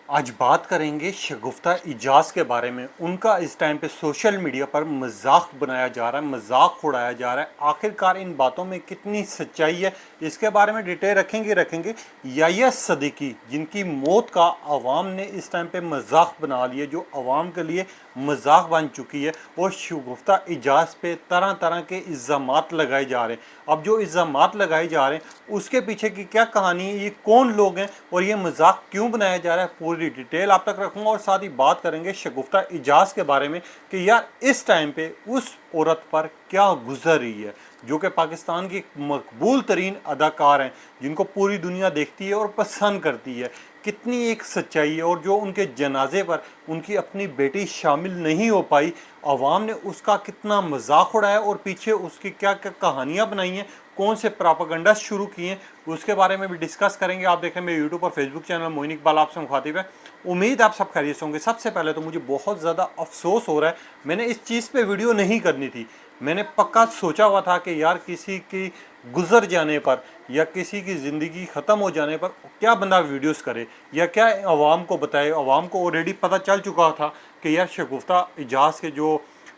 आज बात करेंगे शगुफ्ता इजाज़ के बारे में। उनका इस टाइम पे सोशल मीडिया पर मजाक बनाया जा रहा है, मजाक उड़ाया जा रहा है। आखिरकार इन बातों में कितनी सच्चाई है, इसके बारे में डिटेल रखेंगे। याह्या सदीकी, जिनकी मौत का अवाम ने इस टाइम पे मजाक बना लिया, जो अवाम के लिए मजाक बन चुकी है, और शगुफ्ता इजाज़ पे तरह तरह के इल्ज़ामात लगाए जा रहे हैं। अब जो इल्ज़ामात लगाए जा रहे हैं उसके पीछे की क्या कहानी है, ये कौन लोग हैं और ये मजाक क्यों बनाया जा रहा है, पूरी डिटेल आप तक रखूंगा। और साथ ही बात करेंगे शगुफ्ता इजाज़ के बारे में कि यार इस टाइम पे उस औरत पर क्या गुजर रही है, जो कि पाकिस्तान की मकबूल तरीन अदाकार हैं, जिनको पूरी दुनिया देखती है और पसंद करती है। कितनी एक सच्चाई है। और जो उनके जनाजे पर उनकी अपनी बेटी शामिल नहीं हो पाई, अवाम ने उसका कितना मजाक उड़ाया और पीछे उसकी क्या क्या कहानियाँ बनाई हैं, कौन से प्रोपेगेंडा शुरू किए हैं, उसके बारे में भी डिस्कस करेंगे। आप देखें मेरे यूट्यूब और फेसबुक चैनल मोइन इकबाल आपसे मुखातिब है। उम्मीद आप सब खैरियत होंगे। सबसे पहले तो मुझे बहुत ज़्यादा अफसोस हो रहा है, मैंने इस चीज़ पे वीडियो नहीं करनी थी। मैंने पक्का सोचा हुआ था कि यार किसी की गुजर जाने पर या किसी की ज़िंदगी ख़त्म हो जाने पर क्या बंदा वीडियोस करे या क्या आवाम को बताए। आवाम को ऑलरेडी पता चल चुका था कि यार शगुफ्ता इजाज़ के जो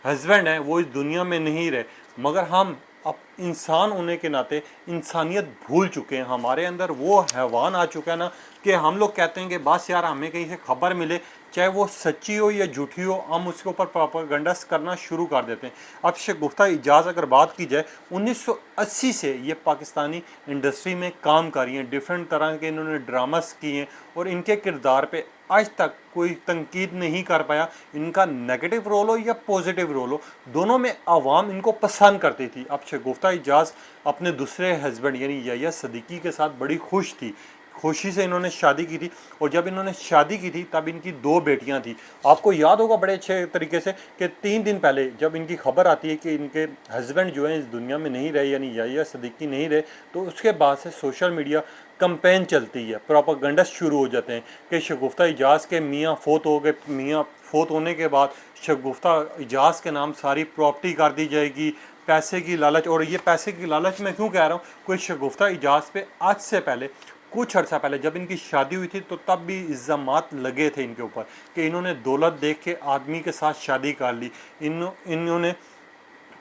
हस्बैंड हैं वो इस दुनिया में नहीं रहे, मगर हम अब इंसान होने के नाते इंसानियत भूल चुके हैं। हमारे अंदर वो हैवान आ चुका है ना कि हम लोग कहते हैं कि बस यार हमें कहीं से खबर मिले, चाहे वो सच्ची हो या झूठी हो, हम उसके ऊपर प्रोपेगेंडास करना शुरू कर देते हैं। अब शगुफ्ता इजाज़ अगर बात की जाए, 1980 से ये पाकिस्तानी इंडस्ट्री में काम कर रही हैं। डिफरेंट तरह के इन्होंने ड्रामास किए हैं और इनके किरदार पे आज तक कोई तनकीद नहीं कर पाया। इनका नेगेटिव रोल हो या पॉजिटिव रोल हो, दोनों में आवाम इनको पसंद करती थी। अब शगुफ्ता इजाज़ अपने दूसरे हस्बैंड यानी याह्या सदीकी के साथ बड़ी खुश थी, खुशी से इन्होंने शादी की थी। और जब इन्होंने शादी की थी तब इनकी 2 बेटियां थी। आपको याद होगा बड़े अच्छे तरीके से कि 3 दिन पहले जब इनकी खबर आती है कि इनके हस्बैंड जो हैं इस दुनिया में नहीं रहे, यानी याह्या सदीकी नहीं रहे, तो उसके बाद से सोशल मीडिया कंपेन चलती है, प्रोपेगेंडा शुरू हो जाते हैं कि शगुफ्ता इजाज़ के मियाँ फोत हो गए, मियाँ फोत होने के बाद शगुफ्ता इजाज़ के नाम सारी प्रॉपर्टी कर दी जाएगी, पैसे की लालच। और ये पैसे की लालच मैं क्यों कह रहा हूँ, कोई शगुफ्ता इजाज़ पे आज से पहले कुछ अर्सा पहले जब इनकी शादी हुई थी तो तब भी इल्ज़ामात लगे थे इनके ऊपर कि इन्होंने दौलत देख के आदमी के साथ शादी कर ली, इन्होंने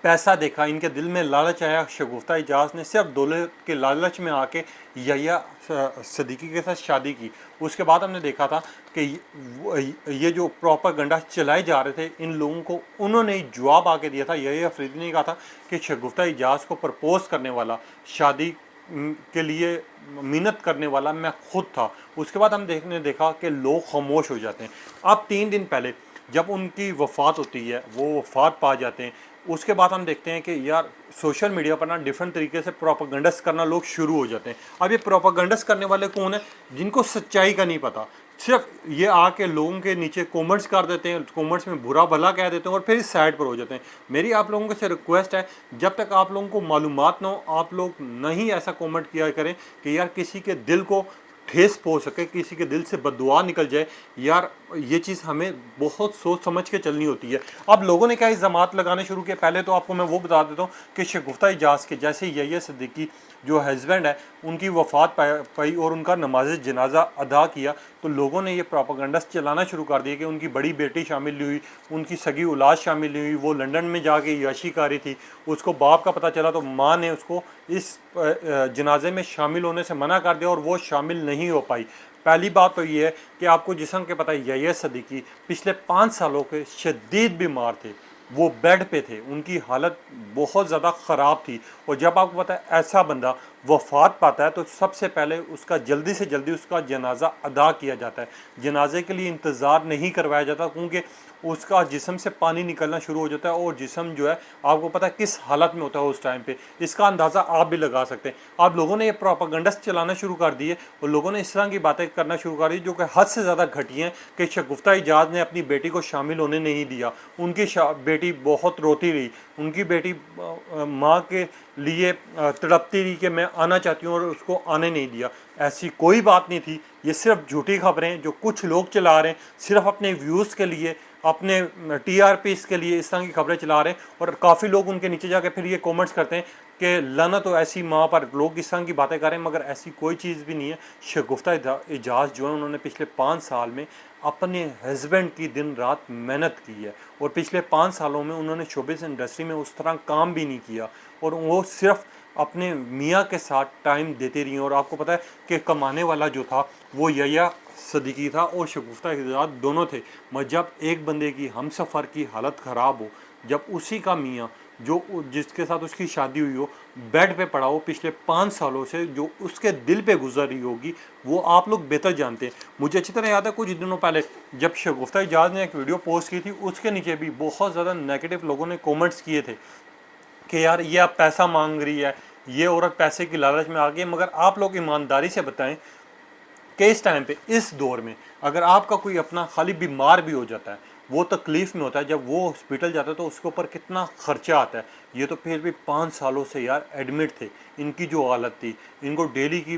पैसा देखा, इनके दिल में लालच आया। शगुफ्ता इजाज़ ने सिर्फ दौलत के लालच में आके याह्या सदीकी के साथ शादी की। उसके बाद हमने देखा था कि ये जो प्रोपेगेंडा चलाए जा रहे थे इन लोगों को, उन्होंने जवाब आके दिया था। याह्या अफरीदी ने कहा था कि शगुफ्ता इजाज़ को प्रपोज करने वाला, शादी के लिए मिन्नत करने वाला मैं खुद था। उसके बाद हम देखा कि लोग खामोश हो जाते हैं। अब 3 दिन पहले जब उनकी वफ़ात होती है, वो वफ़ात पा जाते हैं, उसके बाद हम देखते हैं कि यार सोशल मीडिया पर ना डिफरेंट तरीके से प्रोपेगेंडस करना लोग शुरू हो जाते हैं। अब ये प्रोपेगेंडस करने वाले कौन है, जिनको सच्चाई का नहीं पता, सिर्फ ये आके लोगों के नीचे कमेंट्स कर देते हैं, कमेंट्स में बुरा भला कह देते हैं और फिर इस साइड पर हो जाते हैं। मेरी आप लोगों से रिक्वेस्ट है, जब तक आप लोगों को मालूमात ना हो, आप लोग नहीं ऐसा कमेंट किया करें कि यार किसी के दिल को ठेस पहुँच सके, किसी के दिल से बददुआ निकल जाए। यार ये चीज़ हमें बहुत सोच समझ के चलनी होती है। अब लोगों ने क्या इल्ज़ामात लगाने शुरू किए, पहले तो आपको मैं वो बता देता हूँ कि शगुफ्ता इजाज़ के जैसे याह्या सदीकी जो हस्बैंड है उनकी वफ़ात पाई और उनका नमाज जनाजा अदा किया, तो लोगों ने ये प्रोपेगेंडास चलाना शुरू कर दिया कि उनकी बड़ी बेटी शामिल हुई, उनकी सगी औलाद शामिल हुई, वो लंदन में जाके याशी कर रही थी। उसको बाप का पता चला तो माँ ने उसको इस जनाजे में शामिल होने से मना कर दिया और वो शामिल नहीं हो पाई। पहली बात तो ये है कि आपको जिस्म के पता है याह्या सदीकी पिछले 5 सालों के शदीद बीमार थे, वो बेड पे थे, उनकी हालत बहुत ज़्यादा ख़राब थी। और जब आपको पता है ऐसा बंदा वफ़ात पाता है तो सबसे पहले उसका जल्दी से जल्दी उसका जनाजा अदा किया जाता है। जनाजे के लिए इंतज़ार नहीं करवाया जाता, क्योंकि उसका जिस्म से पानी निकलना शुरू हो जाता है और जिस्म जो है आपको पता है किस हालत में होता है उस टाइम पे, इसका अंदाज़ा आप भी लगा सकते हैं। आप लोगों ने ये प्रोपेगेंडास चलाना शुरू कर दिए और लोगों ने इस तरह की बातें करना शुरू कर दी जो कि हद से ज़्यादा घटिया हैं कि शगुफ्ता इजाज़ ने अपनी बेटी को शामिल होने नहीं दिया, उनकी बेटी बहुत रोती रही, उनकी बेटी माँ के लिए तड़पती रही कि मैं आना चाहती हूँ और उसको आने नहीं दिया। ऐसी कोई बात नहीं थी, ये सिर्फ झूठी खबरें जो कुछ लोग चला रहे हैं, सिर्फ अपने व्यूज़ के लिए, अपने टीआरपीस के लिए इस तरह की खबरें चला रहे हैं। और काफ़ी लोग उनके नीचे जाके फिर ये कमेंट्स करते हैं कि लाना तो ऐसी माँ पर, लोग इस तरह की बातें करें मगर ऐसी कोई चीज़ भी नहीं है। शगुफ्ता एजाज जो है उन्होंने पिछले 5 साल में अपने हस्बैंड की दिन रात मेहनत की है, और पिछले 5 सालों में उन्होंने शोबिस इंडस्ट्री में उस तरह काम भी नहीं किया, और वो सिर्फ अपने मियाँ के साथ टाइम देते रही। और आपको पता है कि कमाने वाला जो था वो यया सदीकी था और शगुफ्ता एजाज दोनों थे। मगर जब एक बंदे की हमसफ़र की हालत ख़राब हो, जब उसी का मियाँ जो जिसके साथ उसकी शादी हुई हो बेड पे पड़ा हो पिछले 5 सालों से, जो उसके दिल पे गुजर रही होगी वो आप लोग बेहतर जानते हैं। मुझे अच्छी तरह याद है कुछ दिनों पहले जब शगुफ्ता एजाज ने एक वीडियो पोस्ट की थी, उसके नीचे भी बहुत ज़्यादा नेगेटिव लोगों ने कमेंट्स किए थे कि यार ये आप पैसा मांग रही है, ये औरत पैसे की लालच में आ गई है। मगर आप लोग ईमानदारी से बताएं कि इस टाइम पे, इस दौर में, अगर आपका कोई अपना खाली बीमार भी हो जाता है, वो तकलीफ़ में होता है, जब वो हॉस्पिटल जाता है तो उसके ऊपर कितना ख़र्चा आता है। ये तो फिर भी 5 सालों से यार एडमिट थे, इनकी जो हालत थी, इनको डेली की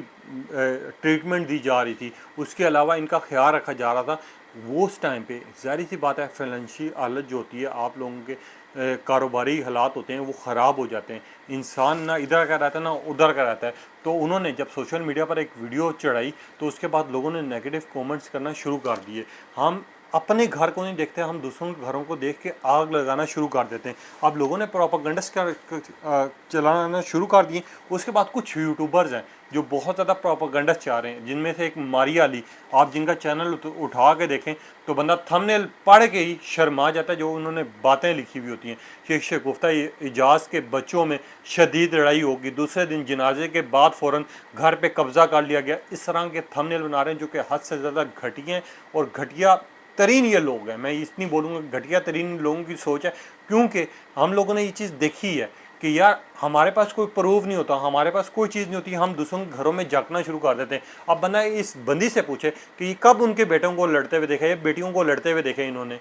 ट्रीटमेंट दी जा रही थी, उसके अलावा इनका ख्याल रखा जा रहा था। वो उस टाइम पे ज़ाहिर सी बात है फाइनेंशियल हालत जो होती है, आप लोगों के कारोबारी हालात होते हैं वो ख़राब हो जाते हैं। इंसान ना इधर का रहता है ना उधर का रहता है। तो उन्होंने जब सोशल मीडिया पर एक वीडियो चढ़ाई तो उसके बाद लोगों ने नेगेटिव कमेंट्स करना शुरू कर दिए। हम अपने घर को नहीं देखते, हम दूसरों के घरों को देख के आग लगाना शुरू कर देते हैं। अब लोगों ने प्रोपेगेंडास चलाना शुरू कर दिए। उसके बाद कुछ यूट्यूबर्स हैं जो बहुत ज़्यादा प्रोपेगेंडास चाह रहे हैं, जिनमें से एक मारिया अली, आप जिनका चैनल उठा के देखें तो बंदा थंबनेल पढ़ के ही शर्मा जाता है, जो उन्होंने बातें लिखी हुई होती हैं कि शगुफ्ता एजाज के बच्चों में शदीद लड़ाई होगी, दूसरे दिन जनाजे के बाद फ़ौरन घर पे कब्ज़ा कर लिया गया। इस तरह के थंबनेल बना रहे हैं जो कि हद से ज़्यादा घटिया हैं और घटिया तरीन ये लोग हैं। मैं इतनी बोलूँगा घटिया तरीन लोगों की सोच है, क्योंकि हम लोगों ने ये चीज़ देखी है कि यार हमारे पास कोई प्रूफ नहीं होता, हमारे पास कोई चीज़ नहीं होती, हम दूसरों के घरों में झांकना शुरू कर देते हैं। अब बंदा इस बंदी से पूछे कि कब उनके बेटों को लड़ते हुए देखा है, बेटियों को लड़ते हुए देखे इन्होंने।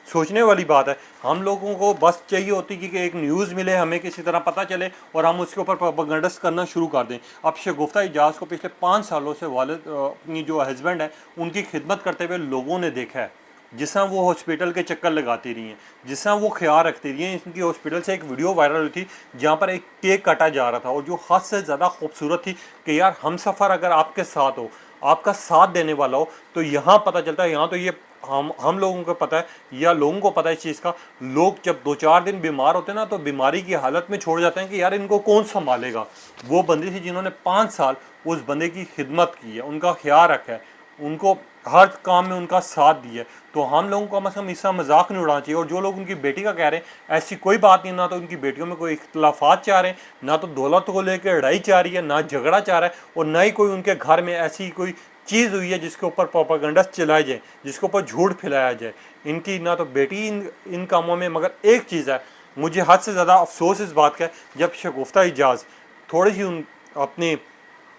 सोचने वाली बात है। हम लोगों को बस चाहिए होती कि एक न्यूज़ मिले, हमें किसी तरह पता चले और हम उसके ऊपर प्रोपेगेंडास करना शुरू कर दें। अब शगुफ्ता एजाज को पिछले 5 सालों से वालिद अपनी जो हस्बैंड है उनकी खिदमत करते हुए लोगों ने देखा है। जिस तरह वो हॉस्पिटल के चक्कर लगाती रही हैं, जिस तरह वो ख्याल रखती रही हैं। इनकी हॉस्पिटल से एक वीडियो वायरल हुई थी जहाँ पर एक केक काटा जा रहा था और जो हद से ज़्यादा खूबसूरत थी कि यार हमसफ़र अगर आपके साथ हो, आपका साथ देने वाला हो, तो यहाँ पता चलता है। यहाँ तो ये हम लोगों को पता है या लोगों को पता है इस चीज़ का। लोग जब 2-4 दिन बीमार होते हैं ना तो बीमारी की हालत में छोड़ जाते हैं कि यार इनको कौन संभालेगा। वो बंदी थी जिन्होंने 5 साल उस बंदे की खिदमत की है, उनका ख्याल रखा है, उनको हर काम में उनका साथ दिया। तो हम लोगों को कम से कम इसका मजाक नहीं उड़ाना चाहिए। और जो लोग उनकी बेटी का कह रहे हैं, ऐसी कोई बात नहीं, ना तो उनकी बेटियों में कोई इख्तलाफात चाह रहे हैं, ना तो दौलत को लेकर लड़ाई चाह रही है, ना झगड़ा चाह रहा है, और ना ही कोई उनके घर में ऐसी कोई चीज़ हुई है जिसके ऊपर प्रोपेगेंडा चलाए जाए, जिसके ऊपर झूठ फैलाया जाए। इनकी ना तो बेटी इन कामों में। मगर एक चीज़ है, मुझे हद से ज़्यादा अफसोस इस बात का है, जब शगुफ्ता एजाज थोड़ी सी अपनी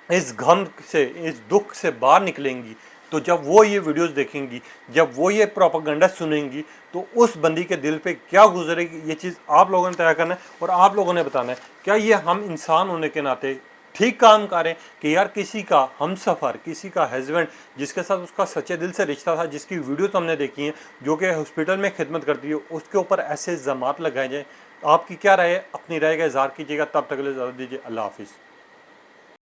इस गम से, इस दुख से बाहर निकलेंगी, तो जब वो ये वीडियोस देखेंगी, जब वो ये प्रोपेगेंडा सुनेंगी, तो उस बंदी के दिल पे क्या गुजरेगी, ये चीज़ आप लोगों ने तय करना है और आप लोगों ने बताना है। क्या ये हम इंसान होने के नाते ठीक काम करें कि यार किसी का हमसफ़र, किसी का हस्बैंड जिसके साथ उसका सच्चे दिल से रिश्ता था, जिसकी वीडियोस हमने देखी हैं, जो कि हॉस्पिटल में खिदमत करती है, उसके ऊपर ऐसे इल्ज़ामात लगाए जाएँ? आपकी क्या राय है? अपनी राय का इज़हार कीजिएगा। तब तक के लिए इजाज़त दीजिए। अल्लाह हाफ़िज़।